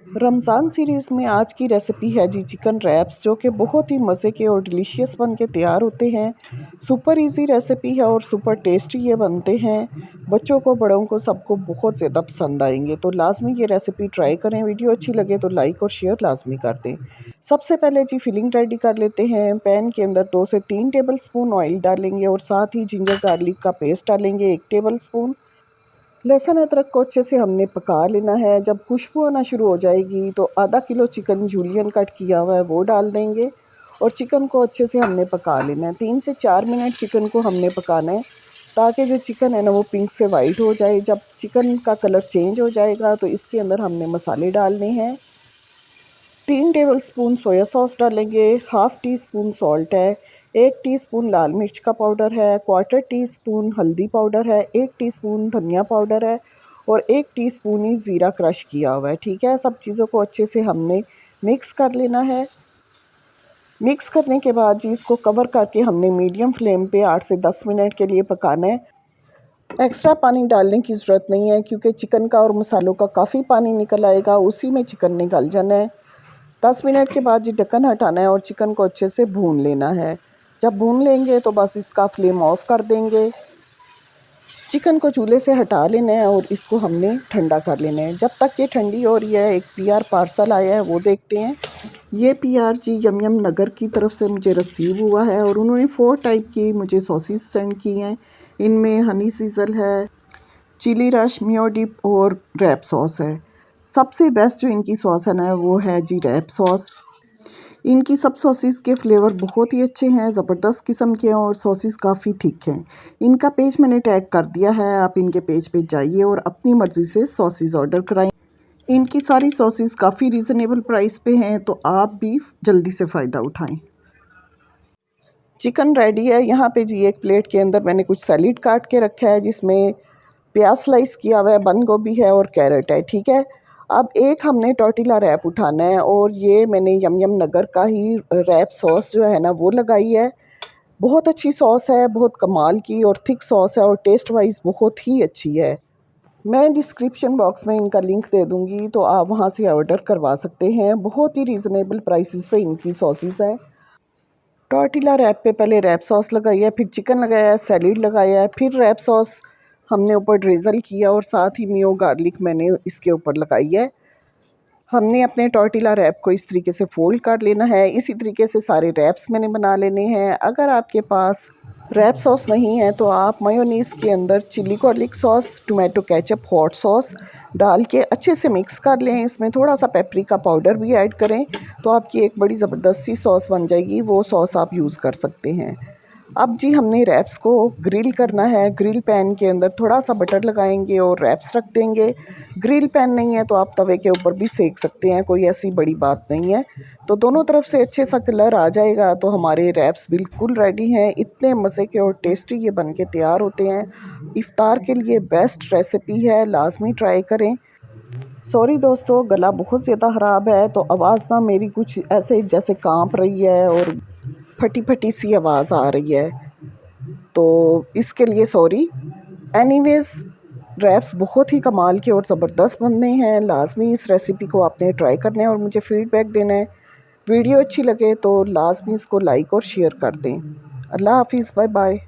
Ramzan series में आज की रेसिपी है जी चिकन रैप्स, जो कि बहुत ही मज़े के और डिलीशियस बन के तैयार होते हैं। सुपर इजी रेसिपी है और सुपर टेस्टी ये बनते हैं। बच्चों को, बड़ों को, सबको बहुत ज़्यादा पसंद आएंगे, तो लाजमी ये रेसिपी ट्राई करें। वीडियो अच्छी लगे तो लाइक और शेयर लाजमी कर दें। सबसे पहले जी फिलिंग रेडी कर लेते हैं। पैन के अंदर 2 से 3 टेबल स्पून ऑयल डालेंगे और साथ ही जिंजर गार्लिक का पेस्ट डालेंगे 1 टेबल स्पून। लहसुन अदरक को अच्छे से हमने पका लेना है। जब खुशबू आना शुरू हो जाएगी तो आधा किलो चिकन जूलियन कट किया हुआ है वो डाल देंगे और चिकन को अच्छे से हमने पका लेना है। 3 से 4 मिनट चिकन को हमने पकाना है ताकि जो चिकन है ना वो पिंक से वाइट हो जाए। जब चिकन का कलर चेंज हो जाएगा तो इसके अंदर हमने मसाले डालने हैं। 3 टेबल स्पून सोया सॉस डालेंगे, हाफ़ टी स्पून सॉल्ट है, 1 टीस्पून लाल मिर्च का पाउडर है, क्वार्टर टी स्पून हल्दी पाउडर है, 1 टीस्पून धनिया पाउडर है और 1 टीस्पून ही ज़ीरा क्रश किया हुआ है। ठीक है, सब चीज़ों को अच्छे से हमने मिक्स कर लेना है। मिक्स करने के बाद जी इसको कवर करके हमने मीडियम फ्लेम पे 8 से 10 मिनट के लिए पकाना है। एक्स्ट्रा पानी डालने की ज़रूरत नहीं है क्योंकि चिकन का और मसालों का काफ़ी पानी निकल आएगा, उसी में चिकन निकल जाना है। 10 मिनट के बाद जी ढक्कन हटाना है और चिकन को अच्छे से भून लेना है। जब भून लेंगे तो बस इसका फ्लेम ऑफ कर देंगे। चिकन को चूल्हे से हटा लेना है और इसको हमने ठंडा कर लेना है। जब तक ये ठंडी हो रही है, एक पीआर पार्सल आया है वो देखते हैं। ये पीआर जी यम यम नगर की तरफ से मुझे रिसीव हुआ है और उन्होंने 4 टाइप की मुझे सॉसेस सेंड की हैं। इनमें हनी सीजल है, चिली रश, मियो डिप और रैप सॉस है। सबसे बेस्ट जो इनकी सॉस है ना वो है जी रैप सॉस। इनकी सब सॉसेस के फ्लेवर बहुत ही अच्छे हैं, ज़बरदस्त किस्म के हैं और सॉसेस काफ़ी थिक हैं। इनका पेज मैंने टैग कर दिया है, आप इनके पेज पे जाइए और अपनी मर्ज़ी से सॉसेस ऑर्डर कराएं। इनकी सारी सॉसेस काफ़ी रीज़नेबल प्राइस पे हैं, तो आप भी जल्दी से फ़ायदा उठाएं। चिकन रेडी है। यहाँ पे जी एक प्लेट के अंदर मैंने कुछ सैलेड काट के रखा है जिसमें प्याज स्लाइस किया हुआ है, बंद गोभी है और कैरेट है। ठीक है, अब एक हमने टॉर्टिला रैप उठाना है और ये मैंने यम यम नगर का ही रैप सॉस जो है ना वो लगाई है। बहुत अच्छी सॉस है, बहुत कमाल की और थिक सॉस है और टेस्ट वाइज बहुत ही अच्छी है। मैं डिस्क्रिप्शन बॉक्स में इनका लिंक दे दूँगी तो आप वहाँ से ऑर्डर करवा सकते हैं। बहुत ही रीज़नेबल प्राइसेस पे इनकी सॉसेस हैं। टॉर्टिला रैप पे पहले रैप सॉस लगाई है, फिर चिकन लगाया है, सैलेड लगाया है, फिर रैप सॉस हमने ऊपर ड्रिज़ल किया और साथ ही मियो गार्लिक मैंने इसके ऊपर लगाई है। हमने अपने टॉर्टिला रैप को इस तरीके से फ़ोल्ड कर लेना है। इसी तरीके से सारे रैप्स मैंने बना लेने हैं। अगर आपके पास रैप सॉस नहीं है तो आप मेयोनीज़ के अंदर chilli garlic sauce, tomato ketchup, hot sauce डाल के अच्छे से मिक्स कर लें। इसमें थोड़ा सा पेपरिका पाउडर भी ऐड करें तो आपकी एक बड़ी ज़बरदस्त सी सॉस बन जाएगी। वो सॉस आप यूज़ कर सकते हैं। अब जी हमने रैप्स को ग्रिल करना है। ग्रिल पैन के अंदर थोड़ा सा बटर लगाएंगे और रैप्स रख देंगे। ग्रिल पैन नहीं है तो आप तवे के ऊपर भी सेक सकते हैं, कोई ऐसी बड़ी बात नहीं है। तो दोनों तरफ से अच्छे सा कलर आ जाएगा तो हमारे रैप्स बिल्कुल रेडी हैं। इतने मज़े के और टेस्टी ये बन के तैयार होते हैं। इफ्तार के लिए बेस्ट रेसिपी है, लाजमी ट्राई करें। सॉरी दोस्तों, गला बहुत ज़्यादा ख़राब है तो आवाज़ ना मेरी कुछ ऐसे जैसे कांप रही है और फटी फटी सी आवाज़ आ रही है, तो इसके लिए सॉरी। एनीवेज़, रैप्स बहुत ही कमाल के और ज़बरदस्त बनने हैं। लाजमी इस रेसिपी को आपने ट्राई करना है और मुझे फ़ीडबैक देना है। वीडियो अच्छी लगे तो लाजमी इसको लाइक और शेयर कर दें। अल्लाह हाफिज़, बाय बाय।